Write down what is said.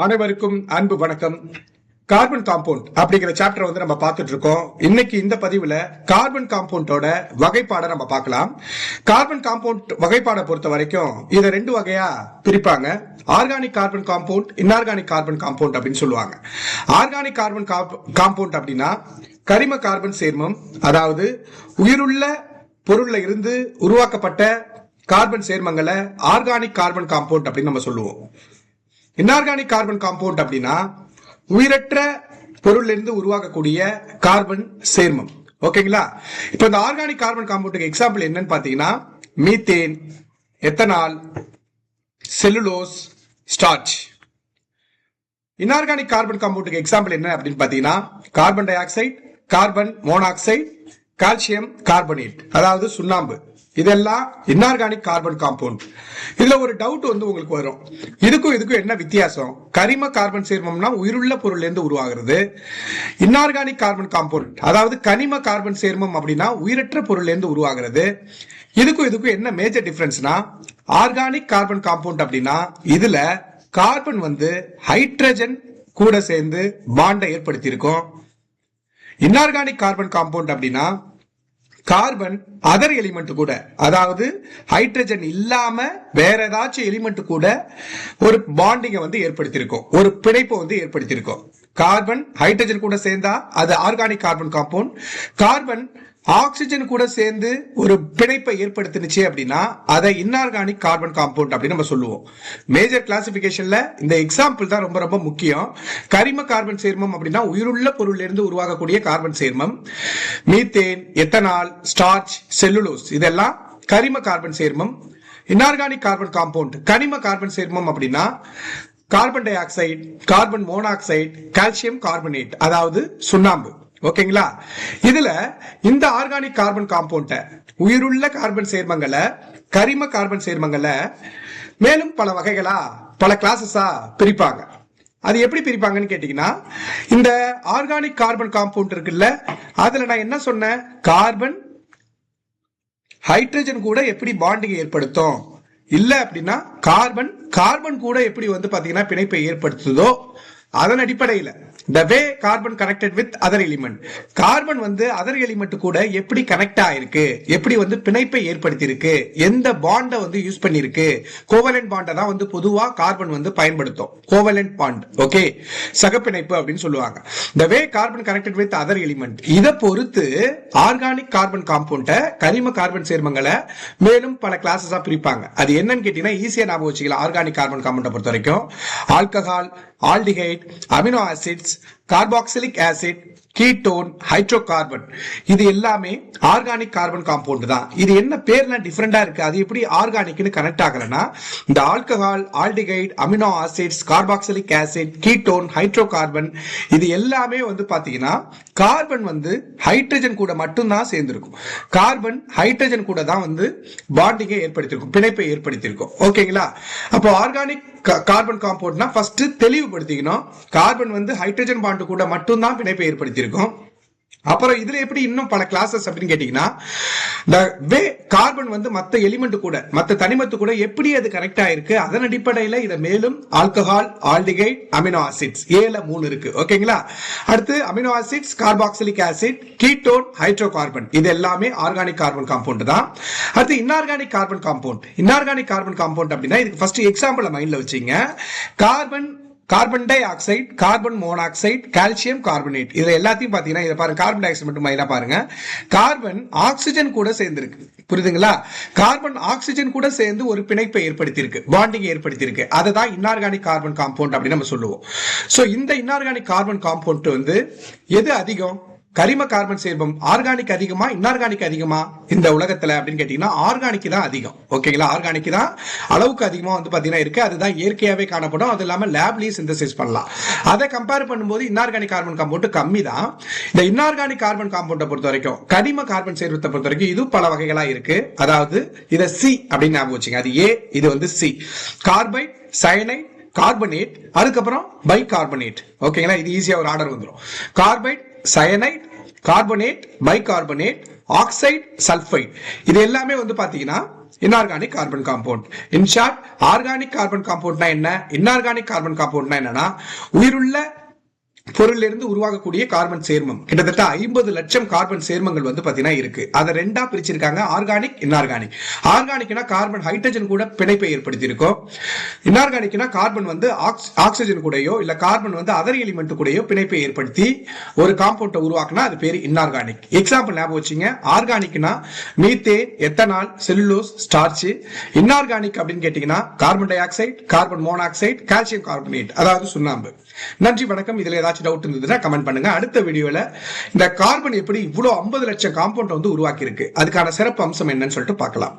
அனைவருக்கும் அன்பு வணக்கம். கார்பன் காம்பவுண்ட் அப்படிங்கிற சாப்டர் நம்ம பார்த்துட்டு இருக்கோம். இன்னைக்கு இந்த பதிவுல கார்பன் காம்பவுண்டோட வகைப்பாடை நம்ம பார்க்கலாம். கார்பன் காம்பவுண்ட் வகைப்பாடை பொறுத்த வரைக்கும் இதை ரெண்டு வகையா பிரிப்பாங்க. Organic carbon compound, inorganic carbon compound அப்படின்னு சொல்லுவாங்க. ஆர்கானிக் கார்பன் காம்பவுண்ட் அப்படின்னா கரிம கார்பன் சேர்மம், அதாவது உயிருள்ள பொருள்ல இருந்து உருவாக்கப்பட்ட கார்பன் சேர்மங்களை ஆர்கானிக் கார்பன் காம்பவுண்ட் அப்படின்னு நம்ம சொல்லுவோம். இன்ஆர்கானிக் கார்பன் காம்பவுண்ட் அப்படின்னா உயிரற்ற பொருள்ல இருந்து உருவாக்கக்கூடிய கார்பன் சேர்மம். ஓகேங்களா? இப்போ இந்த ஆர்கானிக் கார்பன் காம்பவுண்டுக்கு எக்ஸாம்பிள் என்னன்னு பாத்தீங்கன்னா methane, ethanol, cellulose, starch. Inorganic carbon காம்பவுண்டுக்கு எக்ஸாம்பிள் என்ன அப்படின்னு பாத்தீங்கன்னா carbon dioxide, carbon monoxide, calcium carbonate, அதாவது சுண்ணாம்பு. இதெல்லாம் இன்ஆர்கானிக் கார்பன் காம்பவுண்ட். இதுல ஒரு டவுட் உங்களுக்கு வரும், இதுக்கும் என்ன வித்தியாசம்? கரிம கார்பன் சேர்மம்னா உயிருள்ள பொருள்ல இருந்து உருவாகிறது. இன்ஆர்கானிக் கார்பன் காம்பவுண்ட் அதாவது கனிம கார்பன் சேர்மம் அப்படின்னா உயிரற்ற பொருள்ல இருந்து உருவாகிறது. இதுக்கும் என்ன மேஜர் டிஃபரன்ஸ்னா, ஆர்கானிக் கார்பன் காம்பவுண்ட் அப்படின்னா இதுல கார்பன் ஹைட்ரஜன் கூட சேர்ந்து பாண்டை ஏற்படுத்தி இருக்கும். இன்ஆர்கானிக் கார்பன் காம்பவுண்ட் அப்படின்னா கார்பன் அதர் எலிமெண்ட் கூட, அதாவது ஹைட்ரஜன் இல்லாம வேற ஏதாச்சும் எலிமெண்ட் கூட ஒரு பாண்டிங்க ஏற்படுத்தியிருக்கும், ஒரு பிணைப்பை ஏற்படுத்தியிருக்கும். கார்பன் ஹைட்ரஜன் கூட சேர்ந்தா அது organic carbon compound. Carbon oxygen கூட சேர்ந்து ஒரு பிணைப்பை ஏற்படுத்தினுச்சு அப்படின்னா அதை இன்ஆர்கானிக் கார்பன் காம்பவுண்ட் அப்படின்னு நம்ம சொல்லுவோம். மேஜர் கிளாசிபிகேஷன்ல இந்த எக்ஸாம்பிள் தான் ரொம்ப ரொம்ப முக்கியம். கரிம கார்பன் சேர்மம் அப்படின்னா உயிருள்ள பொருள்ல இருந்து உருவாகக்கூடிய கார்பன் சேர்மம். மீத்தேன், எத்தனால், ஸ்டார்ச், செல்லுலோஸ் இதெல்லாம் கரிம கார்பன் சேர்மம். இன்ஆர்கானிக் கார்பன் காம்பவுண்ட் கனிம கார்பன் சேர்மம் அப்படின்னா carbon dioxide, carbon monoxide, calcium carbonate, அதாவது சுண்ணாம்பு. ஓகேங்களா? இதுல இந்த ஆர்கானிக் கார்பன் காம்பவுண்ட உயிருள்ள கார்பன் சேர்மங்களை, கரிம கார்பன் சேர்மங்களை மேலும் பல வகைகளா, பல கிளாஸஸா பிரிப்பாங்க. அது எப்படி பிரிப்பாங்கன்னு கேட்டீங்கன்னா, இந்த ஆர்கானிக் கார்பன் காம்பவுண்ட் இருக்குல்ல, அதுல நான் என்ன சொன்னேன், கார்பன் ஹைட்ரஜன் கூட எப்படி பாண்டிங் ஏற்படுத்தும், இல்ல அப்படின்னா கார்பன் கூட எப்படி பாத்தீங்கன்னா பிணைப்பை ஏற்படுத்துதோ அதன் அடிப்படையில் the way carbon connected with other element, carbon other element கூட எப்படி கனெக்ட் ஆயிருக்கு, எப்படி பிணைப்பை ஏற்படுத்தி இருக்கு, எந்த பாண்ட யூஸ் பண்ணிருக்கு. கோவலன்ட் பாண்ட தான் பொதுவா கார்பன் பயன்படுத்தும். கோவலன்ட் பாண்ட், ஓகே, சகப்பிணைப்பு அப்படின்னு சொல்லுவாங்க. the way carbon connected with other element, இத பொறுத்து ஆர்கானிக் கார்பன் காம்பவுண்ட கரிம கார்பன் சேர்மங்களை மேலும் பல கிளாஸஸா பிரிப்பாங்க. அது என்னன்னு கேட்டீங்கன்னா ஈஸியா ஞாபகம் வச்சுக்கலாம். ஆர்கானிக் கார்பன் காம்பவுண்ட பொறுத்த வரைக்கும் alcohol, aldehyde, amino acids, carboxylic acid, ketone, hydrocarbon, இது எல்லாமே ஆர்கானிக் கார்பன் காம்பவுண்ட் தான். இது என்ன பேர்ல டிஃபரெண்டா இருக்கு, அது எப்படி ஆர்கானிக்னு கனெக்ட் ஆகலன்னா, இந்த alcohol, aldehyde, amino acids, carboxylic acid, ketone, hydrocarbon இது எல்லாமே பாத்தீங்கன்னா கார்பன் ஹைட்ரஜன் கூட மட்டும்தான் சேர்ந்திருக்கும். கார்பன் ஹைட்ரஜன் கூட தான் பாண்டிங்கை ஏற்படுத்தியிருக்கும், பிணைப்பை ஏற்படுத்தியிருக்கும். ஓகேங்களா? அப்போ ஆர்கானிக் கார்பன் காம்பவுண்ட்னா ஃபர்ஸ்ட் தெளிவுபடுத்திக்கணும், கார்பன் ஹைட்ரஜன் பாண்டு கூட மட்டும்தான் பிணைப்பை ஏற்படுத்தியிருக்கும். அப்புறம் இதுல எப்படி இன்னும் பல கிளாஸஸ் அப்படின்னு கேட்டீங்கன்னா, கார்பன் மத்த எலிமெண்ட் கூட, மத்த தனிமத்து கூட எப்படி அது கனெக்ட் ஆயிருக்கு, அதன் அடிப்படையில இதை மேலும் ஆல்கஹால், ஆல்டிகைட், அமினோ ஆசிட்ஸ், ஏல 3 இருக்கு. ஓகேங்களா? அடுத்து amino acids, carboxylic acid, ketone, hydrocarbon, இது எல்லாமே ஆர்கானிக் கார்பன் காம்பவுண்ட் தான். அடுத்து inorganic carbon compound. Inorganic carbon compound அப்படின்னா இதுக்கு ஃபர்ஸ்ட் எக்ஸாம்பிள் மைண்ட்ல வச்சுங்க. Carbon dioxide, carbon monoxide, calcium carbonate, இதுல எல்லாத்தையும் பாத்தீங்கன்னா இதை பாருங்க, கார்பன் டை ஆக்சைடு மட்டும் மைனா பாருங்க, கார்பன் ஆக்சிஜன் கூட சேர்ந்திருக்கு. புரியுதுங்களா? கார்பன் ஆக்சிஜன் கூட சேர்ந்து ஒரு பிணைப்பை ஏற்படுத்தி இருக்கு, பாண்டிங் ஏற்படுத்தி இருக்கு. அதுதான் இன்ஆர்கானிக் கார்பன் காம்பவுண்ட் அப்படின்னு நம்ம சொல்லுவோம். சோ இந்த இன்ஆர்கானிக் கார்பன் காம்பவுண்ட் எது அதிகம்? கரிம கார்பன் சேர்மம் ஆர்கானிக் அதிகமா, இன்ஆர்கானிக் அதிகமா இந்த உலகத்துல அப்படின்னு கேட்டீங்கன்னா ஆர்கானிக் தான் அதிகம். ஓகேங்களா? ஆர்கானிக் தான் அளவுக்கு அதிகமா பாத்தீங்கன்னா இருக்கு. அதுதான் இயற்கையாவே காணப்படும். அது இல்லாம லேப்லயும் சிந்தசிஸ் பண்ணலாம். அதை கம்பேர் பண்ணும்போது இன்ஆர்கானிக் கார்பன் காம்பவுண்ட் கம்மி தான். இந்த இன்ஆர்கானிக் கார்பன் காம்பவுண்டை பொறுத்த வரைக்கும், கரிம கார்பன் சேர்மத்தை பொறுத்த வரைக்கும் இது பல வகைகளா இருக்கு. அதாவது இதை சி அப்படின்னு ஞாபகம் வச்சுங்க. அது ஏ, இது சி. கார்பைட், சயனைட், கார்பனேட், அதுக்கப்புறம் பை கார்பனேட். ஓகேங்களா? இது ஈஸியா ஒரு ஆர்டர் வந்துடும். Carbide, cyanide, carbonate, bicarbonate, oxide, sulphide, இது எல்லாமே பாத்தீங்கன்னா inorganic carbon compound. In short, organic carbon காம்பவுண்ட்னா என்ன, இன்ஆர்கானிக் கார்பன் காம்பவுண்ட்னா என்னன்னா, உயிருள்ள பொருளிலிருந்து உருவாகக்கூடிய கார்பன் சேர்மம். கிட்டத்தட்ட 50 லட்சம் கார்பன் சேர்மங்கள் வந்து பாத்தீங்கன்னா இருக்கு. அதை ரெண்டா பிரிச்சிருக்காங்க, ஆர்கானிக், இன்ஆர்கானிக். ஆர்கானிக்னா கார்பன் ஹைட்ரஜன் கூட பிணைப்பை ஏற்படுத்தி இருக்கும். இன்ஆர்கானிக்னா கார்பன் வந்து ஆக்சிஜன் கூடயோ இல்ல கார்பன் வந்து அதர் எலிமெண்ட் கூடயோ பிணைப்பை ஏற்படுத்தி ஒரு காம்பவுண்டை உருவாக்குனா அது பேரு இன்ஆர்கானிக். எக்ஸாம்பிள் ஞாபகம் வச்சுங்க. ஆர்கானிக்னா methane, ethanol, cellulose, starch. Inorganic அப்படின்னு கேட்டீங்கன்னா carbon dioxide, carbon monoxide, calcium carbonate, அதாவது சுண்ணாம்பு. நன்றி, வணக்கம். இதுல ஏதாச்சும் டவுட் இருந்ததுன்னா கமெண்ட் பண்ணுங்க. அடுத்த வீடியோல இந்த கார்பன் எப்படி இவ்வளவு 50 லட்சம் காம்பவுண்ட் வந்து உருவாக்கி இருக்கு, அதுக்கான சிறப்பு அம்சம் என்னன்னு சொல்லிட்டு பார்க்கலாம்.